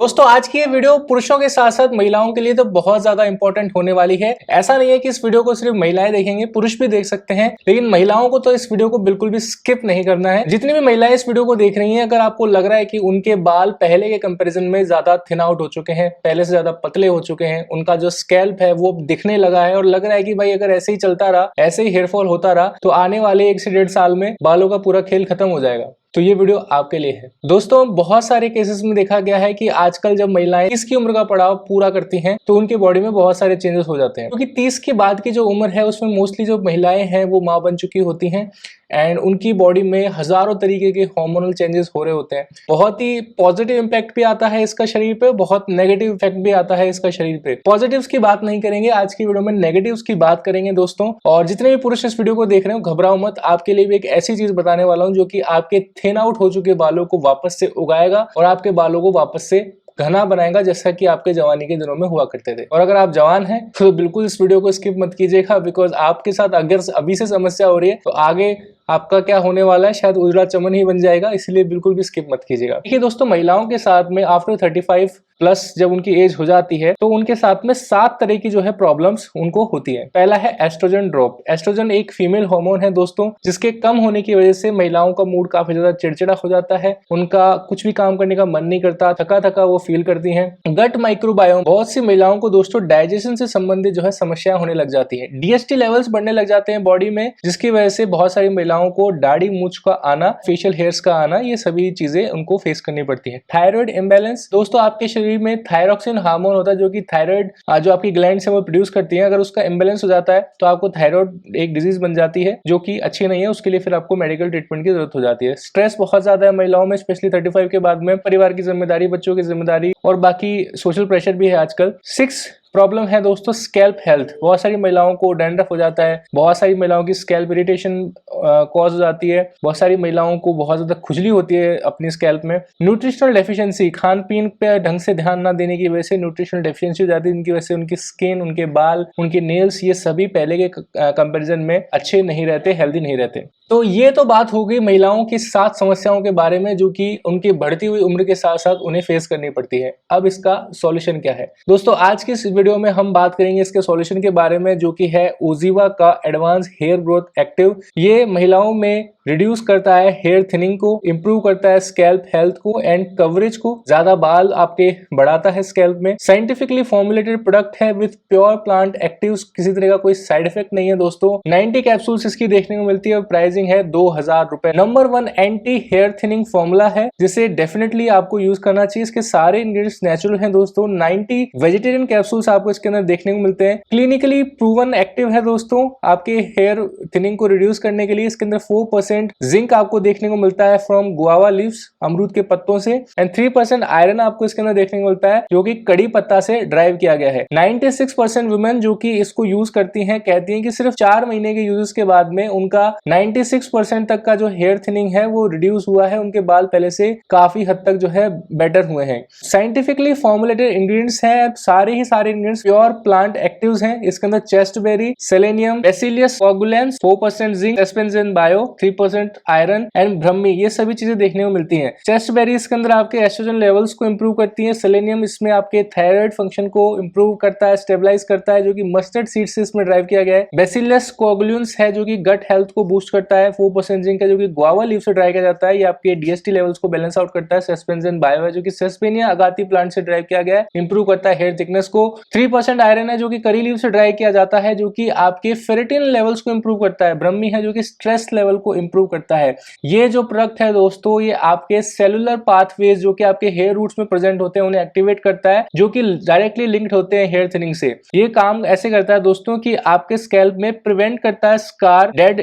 दोस्तों आज की ये वीडियो पुरुषों के साथ साथ महिलाओं के लिए तो बहुत ज्यादा इंपॉर्टेंट होने वाली है। ऐसा नहीं है कि इस वीडियो को सिर्फ महिलाएं देखेंगे, पुरुष भी देख सकते हैं, लेकिन महिलाओं को तो इस वीडियो को बिल्कुल भी स्किप नहीं करना है। जितनी भी महिलाएं इस वीडियो को देख रही हैं, अगर आपको लग रहा है कि उनके बाल पहले के कंपेरिजन में ज्यादा थिन आउट हो चुके हैं, पहले से ज्यादा पतले हो चुके हैं, उनका जो स्कैल्प है वो दिखने लगा है और लग रहा है कि भाई अगर ऐसे ही चलता रहा, ऐसे ही हेयरफॉल होता रहा तो आने वाले 1 से 1.5 साल में बालों का पूरा खेल खत्म हो जाएगा, तो ये वीडियो आपके लिए है। दोस्तों बहुत सारे केसेस में देखा गया है कि आजकल जब महिलाएं 30 की उम्र का पड़ाव पूरा करती हैं तो उनके बॉडी में बहुत सारे चेंजेस हो जाते हैं, क्योंकि 30 के बाद की जो उम्र है उसमें मोस्टली जो महिलाएं हैं वो माँ बन चुकी होती हैं एंड उनकी बॉडी में हजारों तरीके के हार्मोनल चेंजेस हो रहे होते हैं। बहुत ही पॉजिटिव इंपैक्ट भी आता है इसका शरीर पे, बहुत नेगेटिव इफेक्ट भी आता है इसका शरीर पे। पॉजिटिव्स की बात नहीं करेंगे आज की वीडियो में, नेगेटिव्स की बात करेंगे दोस्तों। और जितने भी पुरुष इस वीडियो को देख रहे हो घबराओ मत, आपके लिए भी एक ऐसी चीज बताने वाला हूँ जो कि आपके थिन आउट हो चुके बालों को वापस से उगाएगा और आपके बालों को वापस से घना बनाएगा, जैसा कि आपके जवानी के दिनों में हुआ करते थे। और अगर आप जवान हैं तो बिल्कुल इस वीडियो को स्किप मत कीजिएगा, बिकॉज आपके साथ अगर अभी से समस्या हो रही है तो आगे आपका क्या होने वाला है शायद उजड़ा चमन ही बन जाएगा, इसलिए बिल्कुल भी स्किप मत कीजिएगा। देखिए दोस्तों, महिलाओं के साथ में आफ्टर 35 प्लस जब उनकी एज हो जाती है तो उनके साथ में 7 तरह की जो है प्रॉब्लम्स उनको होती है। पहला है एस्ट्रोजन ड्रॉप। एस्ट्रोजन एक फीमेल हार्मोन है दोस्तों, जिसके कम होने की वजह से महिलाओं का मूड काफी ज्यादा चिड़चिड़ा हो जाता है, उनका कुछ भी काम करने का मन नहीं करता, थका थका वो फील करती हैं। गट माइक्रोबायोम, बहुत सी महिलाओं को दोस्तों डाइजेशन से संबंधित जो है समस्याएं होने लग जाती है। डीएसटी लेवल्स बढ़ने लग जाते हैं बॉडी में, जिसकी वजह से बहुत सारी महिलाओं को दाढ़ी मूंछ का आना, फेशियल हेयर्स का आना, ये सभी चीजें उनको फेस करनी पड़ती है। थायराइड इम्बैलेंस, दोस्तों आपके शरीर में थायरोक्सिन हार्मोन होता है जो कि थायराइड जो आपकी ग्लैंड से वो प्रोड्यूस करती है, अगर उसका इम्बैलेंस हो जाता है तो आपको थायराइड एक डिजीज बन जाती है जो कि अच्छी नहीं है, उसके लिए फिर आपको मेडिकल ट्रीटमेंट की जरूरत हो जाती है। स्ट्रेस बहुत ज्यादा है महिलाओं में, स्पेशली 35 के बाद में, परिवार की जिम्मेदारी, बच्चों की जिम्मेदारी और बाकी सोशल प्रेशर भी है आजकल। 6 प्रॉब्लम है दोस्तों स्कैल्प हेल्थ। बहुत सारी महिलाओं को डैंड्रफ हो जाता है, बहुत सारी महिलाओं की स्कैल्प इरिटेशन कॉज हो जाती है, बहुत सारी महिलाओं को बहुत ज्यादा खुजली होती है अपनी स्कैल्प में। न्यूट्रिशनल डेफिशिएंसी, खान पीन पे ढंग से ध्यान ना देने की वजह से न्यूट्रिशनल डेफिशिएंसी हो जाती है, इनकी वजह से उनकी स्किन, उनके बाल, उनके नेल्स, ये सभी पहले के कंपेरिजन में अच्छे नहीं रहते, हेल्दी नहीं रहते। तो ये तो बात हो गई महिलाओं की 7 समस्याओं के बारे में जो कि उनकी बढ़ती हुई उम्र के साथ साथ उन्हें फेस करनी पड़ती है। अब इसका सॉल्यूशन क्या है दोस्तों, आज की इस वीडियो में हम बात करेंगे इसके सॉल्यूशन के बारे में, जो कि है ओजीवा का एडवांस हेयर ग्रोथ एक्टिव। ये महिलाओं में रिड्यूस करता है हेयर थिनिंग को, इंप्रूव करता है स्कैल्प हेल्थ को एंड कवरेज को, ज्यादा बाल आपके बढ़ाता है स्कैल्प में। साइंटिफिकली फॉर्मुलेटेड प्रोडक्ट है विद प्योर प्लांट एक्टिव्स, किसी तरह का कोई साइड इफेक्ट नहीं है दोस्तों। 90 कैप्सूल्स इसकी देखने को मिलती है और प्राइसिंग है 2000 रुपए। Number 1 anti hair thinning formula है, जिसे डेफिनेटली आपको यूज करना चाहिए। इसके सारे इंग्रेडिएंट्स नेचुरल हैं दोस्तों। 90 वेजिटेरियन कैप्सूल्स आपको इसके अंदर देखने को मिलते हैं। क्लिनिकली प्रूवन एक्टिव है दोस्तों आपके हेयर थिनिंग को रिड्यूस करने के लिए। इसके अंदर 4% जिंक आपको देखने को मिलता है फ्रॉम गुआवा लीव्स, अमरूद के पत्तों से, एंड 3% आयरन आपको इसके अंदर देखने को मिलता है जो कि कड़ी पत्ता से ड्राइव किया गया है। 96% वुमेन जो कि इसको यूज करती हैं कहती हैं कि सिर्फ 4 महीने के यूजेस के बाद में उनका 96% तक का जो हेयर थिनिंग है वो रिड्यूस हुआ है, उनके बाल पहले से काफी हद तक जो है बेटर हुए हैं। साइंटिफिकली फॉर्मुलेटेड इंग्रेडिएंट्स हैं, सारे इंग्रेडिएंट्स प्योर प्लांट एक्टिव्स हैं। इसके अंदर chasteberry, selenium, bacillus coagulans, 4% zinc, suspension bio, 3% iron and Brahmi, ये सभी चीजें देखने को मिलती हैं। चेस्टबेरी इसके अंदर आपके एस्ट्रोजन लेवल्स को इंप्रूव करती है। सेलेनियम इसमें आपके थायराइड फंक्शन को इंप्रूव करता है, स्टेबलाइज करता है, जो कि मस्टर्ड सीड से इसमें ड्राइव किया गया है। बेसिलियस कोगुलेंस है जो कि गट हेल्थ को बूस्ट करता है। 4% जिंक है जो कि गुआवा लीफ से ड्राइव किया जाता है, ये आपके डीएसटी लेवल्स को बैलेंस आउट करता है। सस्पेंजन बायो है जो कि सस्पेनिया अगाती प्लांट से ड्राइव किया गया है, इंप्रूव करता है हेयर थिकनेस को। 3% आयरन है जो कि करी लीफ से ड्राइव किया जाता है, जो कि आपके फेरेटिन लेवल्स को इंप्रूव करता है। ब्रह्मी है जो कि स्ट्रेस लेवल को इंप्रूव करता है। ये जो प्रोडक्ट है दोस्तों, ये आपके सेलुलर पाथवेज जो कि आपके हेयर रूट्स में प्रेजेंट होते हैं उन्हें एक्टिवेट करता है, जो कि डायरेक्टली लिंक्ड होते हैं हेयर थिनिंग से। ये काम ऐसे करता है दोस्तों कि आपके स्कैल्प में प्रिवेंट करता है स्कार, डेड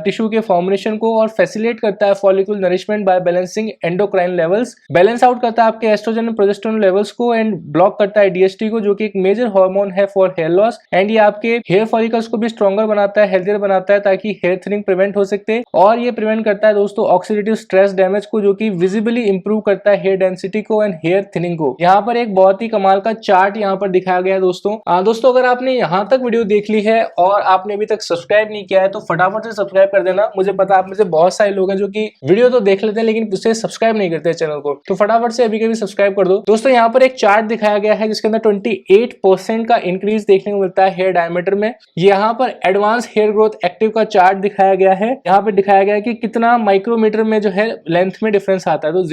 टिश्यू के फॉर्मेशन को और फैसिलिटेट करता है follicle nourishment by balancing endocrine levels. Balance out करता है आपके एस्ट्रोजन और प्रोजेस्टेरोन लेवल्स को एंड ब्लॉक करता है डीएसटी को, जो कि एक मेजर हार्मोन है फॉर हेयर लॉस। एंड ये आपके हेयर फॉलिकल्स को भी स्ट्रॉन्गर बनाता है, हेल्थियर बनाता है, ताकि हेयर थिनिंग प्रिवेंट हो सकते। और ये प्रिवेंट करता है दोस्तों ऑक्सीडेटिव स्ट्रेस डैमेज को, जो कि विजिबली इंप्रूव करता है हेयर डेंसिटी को एंड हेयर थिनिंग को। यहाँ पर एक बहुत ही कमाल का चार्ट यहाँ पर दिखाया गया है दोस्तों। दोस्तों अगर आपने यहाँ तक वीडियो देख ली है और आपने अभी तक सब्सक्राइब नहीं किया है तो फटाफट से सब्सक्राइब कर देना, देना। मुझे पता आप में से बहुत सारे लोग हैं जो कि वीडियो तो देख लेते हैं लेकिन उसे सब्सक्राइब नहीं करते चैनल को, तो फटाफट से अभी के भी सब्सक्राइब कर दो। दोस्तों यहाँ पर एक चार्ट दिखाया गया है जिसके अंदर 28% का इंक्रीज देखने को मिलता है हेयर डायमीटर में। यहाँ पर एडवांस हेयर ग्रोथ एक्टिव का चार्ट दिखाया गया है। यहाँ पे दिखाया गया है कि कितना माइक्रोमीटर में जो है लेंथ में डिफरेंस आता है। तो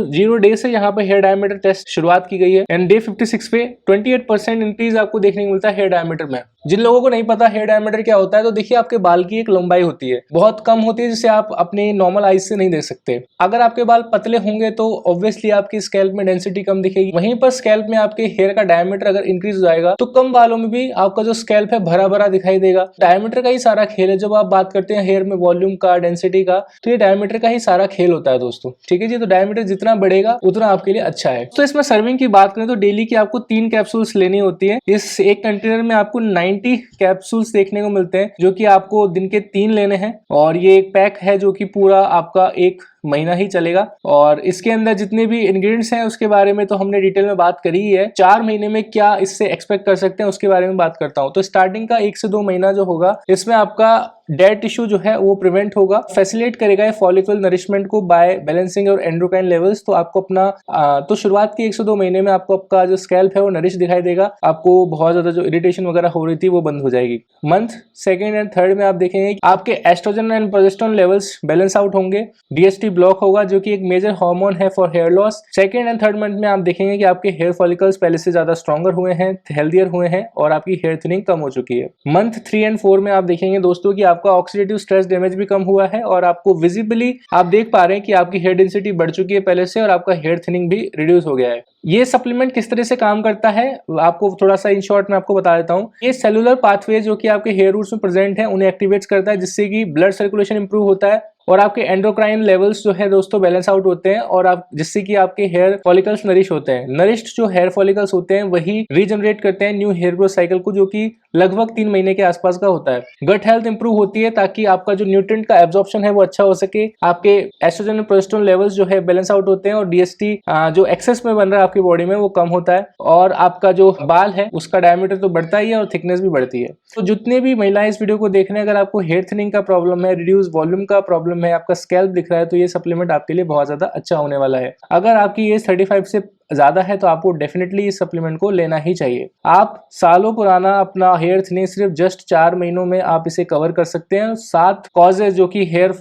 जीरो डे से यहाँ पे हेयर डायमीटर टेस्ट शुरुआत की गई है एंड डे 56 पे 28% इंक्रीज आपको देखने को मिलता है हेयर डायमीटर में। जिन लोगों को नहीं पता हेयर डायमीटर क्या होता है, तो देखिए आपके बाल की एक लंबाई होती है, बहुत कम होती है जिसे आप अपने नॉर्मल आईज से नहीं देख सकते। अगर आपके बाल पतले होंगे तो ऑब्वियसली आपकी स्कैल्प में डेंसिटी कम दिखेगी। वहीं पर स्कैल्प में आपके हेयर का डायमीटर अगर इंक्रीज हो जाएगा तो कम बालों में भी आपका जो स्कैल्प है भरा भरा दिखाई देगा। डायमीटर का ही सारा खेल है। जब आप बात करते हैं हेयर में वॉल्यूम का, डेंसिटी का, तो ये डायमीटर का ही सारा खेल होता है दोस्तों। ठीक है जी, तो डायमीटर जितना बढ़ेगा उतना आपके लिए अच्छा है। तो इसमें सर्विंग की बात करें तो डेली की आपको 3 कैप्सूल्स लेनी होती है। इस एक कंटेनर में आपको 90 कैप्सूल्स देखने को मिलते हैं जो कि आपको दिन के 3 लेने हैं और ये एक पैक है जो कि पूरा आपका 1 महीना ही चलेगा। और इसके अंदर जितने भी इंग्रेडिएंट्स हैं उसके बारे में तो हमने डिटेल में बात करी ही है। 4 महीने में क्या इससे एक्सपेक्ट कर सकते हैं उसके बारे में बात करता हूं। तो स्टार्टिंग का 1 से 2 महीना जो होगा इसमें आपका डेड टिश्यू जो है वो प्रिवेंट होगा, फैसिलिटेट करेगा ये फॉलिकल नरिशमेंट को बाय बैलेंसिंग और एंड्रोक्राइन लेवल्स। तो आपको अपना तो शुरुआत के 1 से 2 महीने में आपको आपका जो स्कैल्प है वो नरिश दिखाई देगा। आपको बहुत ज्यादा जो इरिटेशन वगैरह हो रही थी वो बंद हो जाएगी। मंथ 2nd एंड 3rd में आप देखेंगे कि आपके estrogen and progesterone levels balance out होंगे, डीएसटी ब्लॉक होगा जो कि एक मेजर हार्मोन है for hair loss. 2nd and 3rd month में आप देखेंगे कि आपके हेयर फॉलिकल्स पहले से ज्यादा स्ट्रॉन्गर हुए हैं, हेल्दियर हुए हैं और आपकी हेयर थिनिंग कम हो चुकी है। मंथ 3 एंड 4 में आप देखेंगे दोस्तों कि आपका ऑक्सीडेटिव स्ट्रेस डैमेज भी कम हुआ है और आपको विजिबली आप देख पा रहे हैं कि आपकी हेयर डेंसिटी बढ़ चुकी है पहले से और आपका हेयर थिनिंग भी रिड्यूस हो गया है। ये सप्लीमेंट किस तरह से काम करता है आपको थोड़ा सा इन शॉर्ट में आपको बता देता हूँ। ये सेलुलर पाथवे जो कि आपके हेयर रूट्स में प्रेजेंट है उन्हें एक्टिवेट करता है जिससे कि ब्लड सर्कुलेशन इंप्रूव होता है और आपके एंडोक्राइन लेवल्स जो है दोस्तों बैलेंस आउट होते हैं और आप जिससे कि आपके हेयर फॉलिकल्स नरिश होते हैं। नरिश्ड जो हेयर फॉलिकल्स होते हैं वही रीजनरेट करते हैं न्यू हेयर ग्रोथ साइकिल को जो कि लगभग 3 महीने के आसपास का होता है। गट हेल्थ इंप्रूव होती है ताकि आपका जो न्यूट्रिएंट का एब्जॉर्प्शन है वो अच्छा हो सके। आपके एस्ट्रोजन और प्रोजेस्टेरोन लेवल्स जो है बैलेंस आउट होते हैं और डीएसटी जो एक्सेस में बन रहा है आपकी बॉडी में वो कम होता है और आपका जो बाल है उसका डायमीटर तो बढ़ता ही है और थिकनेस भी बढ़ती है। तो जितने भी महिलाएं इस वीडियो को देख रहे हैं, अगर आपको हेयर थिनिंग का प्रॉब्लम है, रिड्यूस वॉल्यूम का प्रॉब्लम है, आपका स्कैल्प दिख रहा है, तो ये सप्लीमेंट आपके लिए बहुत ज्यादा अच्छा होने वाला है। अगर आपकी एज 35 से ज्यादा है तो आपको डेफिनेटली इस सप्लीमेंट को लेना ही चाहिए। आप सालों पुराना अपना हेयर थिनिंग सिर्फ जस्ट 4 महीनों में आप इसे कवर कर सकते हैं। 7 कॉजेज जो कि हेयर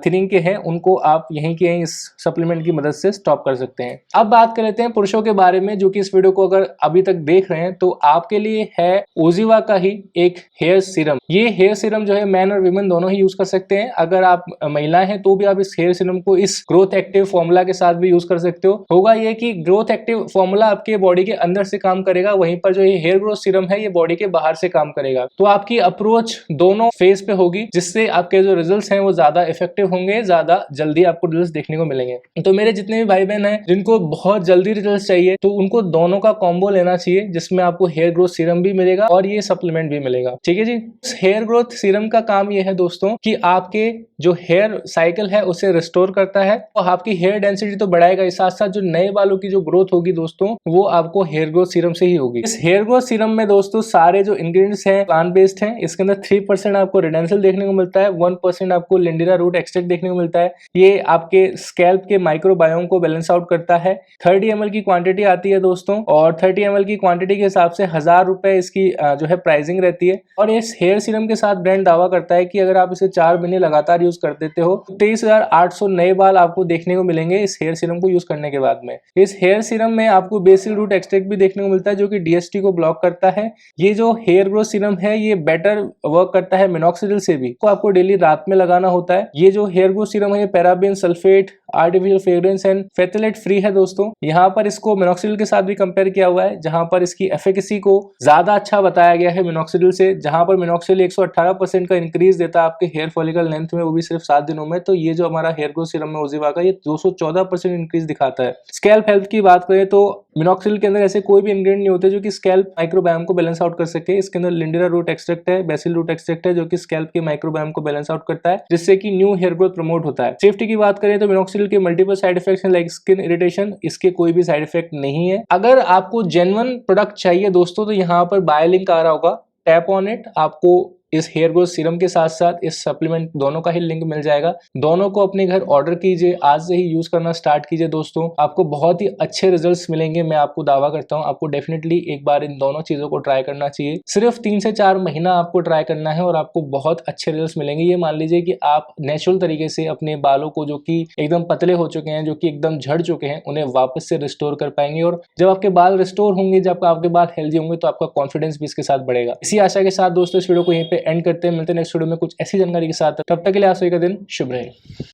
थिनिंग के हैं उनको आप यहीं के यहीं इस सप्लीमेंट की मदद से स्टॉप कर सकते हैं। अब बात कर लेते हैं पुरुषों के बारे में जो कि इस वीडियो को अगर अभी तक देख रहे हैं तो आपके लिए है ओजिवा का ही एक हेयर सीरम। ये हेयर सीरम जो है मैन और वीमेन दोनों ही यूज कर सकते हैं। अगर आप महिलाएं हैं तो भी आप इस हेयर सीरम को इस ग्रोथ एक्टिव फॉर्मूला के साथ भी यूज कर सकते हो। होगा ये कि ग्रोथ एक्टिव फॉर्मूला आपके बॉडी के अंदर से काम करेगा, वहीं पर जो ये हेयर ग्रोथ सीरम है ये बॉडी के बाहर से काम करेगा। तो आपकी अप्रोच दोनों फेज पे होगी जिससे आपके जो रिजल्ट्स हैं वो ज्यादा इफेक्टिव होंगे, ज्यादा जल्दी आपको रिजल्ट्स देखने को मिलेंगे। तो मेरे जितने भी भाई बहन हैं जिनको बहुत जल्दी रिजल्ट्स चाहिए तो उनको दोनों का कॉम्बो लेना चाहिए जिसमें आपको हेयर ग्रोथ सीरम भी मिलेगा और ये सप्लीमेंट भी मिलेगा। ठीक है जी। हेयर ग्रोथ सीरम का काम ये है दोस्तों कि आपके जो हेयर साइकिल है उसे रिस्टोर करता है और आपकी हेयर डेंसिटी तो बढ़ाएगा, इस साथ साथ जो नए बालों की जो ग्रोथ होगी दोस्तों वो आपको हेयर ग्रोथ सीरम से ही होगी। इस हेयर ग्रोथ सीरम में दोस्तों सारे जो इंग्रेडिएंट्स हैं प्लांट बेस्ड हैं। इसके अंदर 3% आपको रेडेंसिल देखने को मिलता है, 1% आपको लिंडेरा रूट एक्सट्रैक्ट देखने को मिलता है। ये आपके स्कैल्प के माइक्रोबायोम को बैलेंस आउट करता है। 30 ml की क्वांटिटी आती है दोस्तों और 30 ml की क्वांटिटी के हिसाब से 1000 रुपए इसकी जो है प्राइसिंग रहती है। और इस हेयर सीरम के साथ ब्रांड दावा करता है कि अगर आप इसे 4 महीने लगातार यूज कर देते हो तो 23,800 नए बाल आपको देखने को मिलेंगे इस हेयर सीरम को यूज करने के बाद में। इस हेयर सीरम में आपको बेसिल रूट एक्सट्रैक्ट भी देखने को मिलता है जो कि डीएसटी को ब्लॉक करता है। ये जो हेयर ग्रोथ सीरम है ये बेटर वर्क करता है मिनॉक्सिडिल से भी, तो आपको डेली रात में लगाना होता है। ये जो हेयर ग्रोथ सीरम है ये paraben, sulphate, artificial fragrance and phthalate free है दोस्तों। यहाँ पर इसको मिनॉक्सिडिल के साथ भी कंपेयर किया हुआ है जहां पर इसकी एफिकेसी को ज्यादा अच्छा बताया गया है मिनॉक्सिडिल से। जहां पर मिनॉक्सिडिल 118% का इंक्रीज देता है आपके हेयर फॉलिकल लेंथ में, वो भी सिर्फ 7 दिनों में। तो ये जो हमारा हेयर ग्रोथ सीरम है ओजिवा का ये 214% इंक्रीज दिखाता है। स्कैल्प हेल्थ की बात करें तो मिनॉक्सिडिल के अंदर ऐसे कोई भी इंग्रेडिएंट नहीं होते जो कि स्कैल्प माइक्रोबायोम को बैलेंस आउट कर सके। इसके अंदर लिंडेरा रूट एक्सट्रैक्ट है, बेसिल रूट एक्सट्रैक्ट है जो कि स्कैल्प के माइक्रोबायोम को बैलेंस आउट करता है जिससे कि न्यू हेयर ग्रोथ प्रमोट होता है। सेफ्टी की बात करें तो मिनॉक्सिडिल के मल्टीपल साइड इफेक्ट्स हैं लाइक स्किन इरिटेशन, इसके कोई भी साइड इफेक्ट नहीं है। अगर आपको जेन्युइन प्रोडक्ट चाहिए दोस्तों तो यहाँ पर बाय लिंक आ रहा होगा, टैप ऑन इट, आपको इस हेयर ग्रोथ सीरम के साथ साथ इस सप्लीमेंट दोनों का ही लिंक मिल जाएगा। दोनों को अपने घर ऑर्डर कीजिए, आज से ही यूज करना स्टार्ट कीजिए दोस्तों, आपको बहुत ही अच्छे रिजल्ट्स मिलेंगे। मैं आपको दावा करता हूं, आपको डेफिनेटली एक बार इन दोनों चीजों को ट्राई करना चाहिए। सिर्फ 3 से 4 महीना आपको ट्राई करना है और आपको बहुत अच्छे रिजल्ट्स मिलेंगे। ये मान लीजिए कि आप नेचुरल तरीके से अपने बालों को, जो कि एकदम पतले हो चुके हैं, जो कि एकदम झड़ चुके हैं, उन्हें वापस से रिस्टोर कर पाएंगे। और जब आपके बाल रिस्टोर होंगे, जब आपके बाल हेल्दी होंगे, तो आपका कॉन्फिडेंस भी इसके साथ बढ़ेगा। इसी आशा के साथ दोस्तों इस वीडियो को यहीं पे एंड करते हैं। मिलते हैं नेक्स्ट वीडियो में कुछ ऐसी जानकारी के साथ। तब तक के लिए आप सभी का दिन शुभ रहे।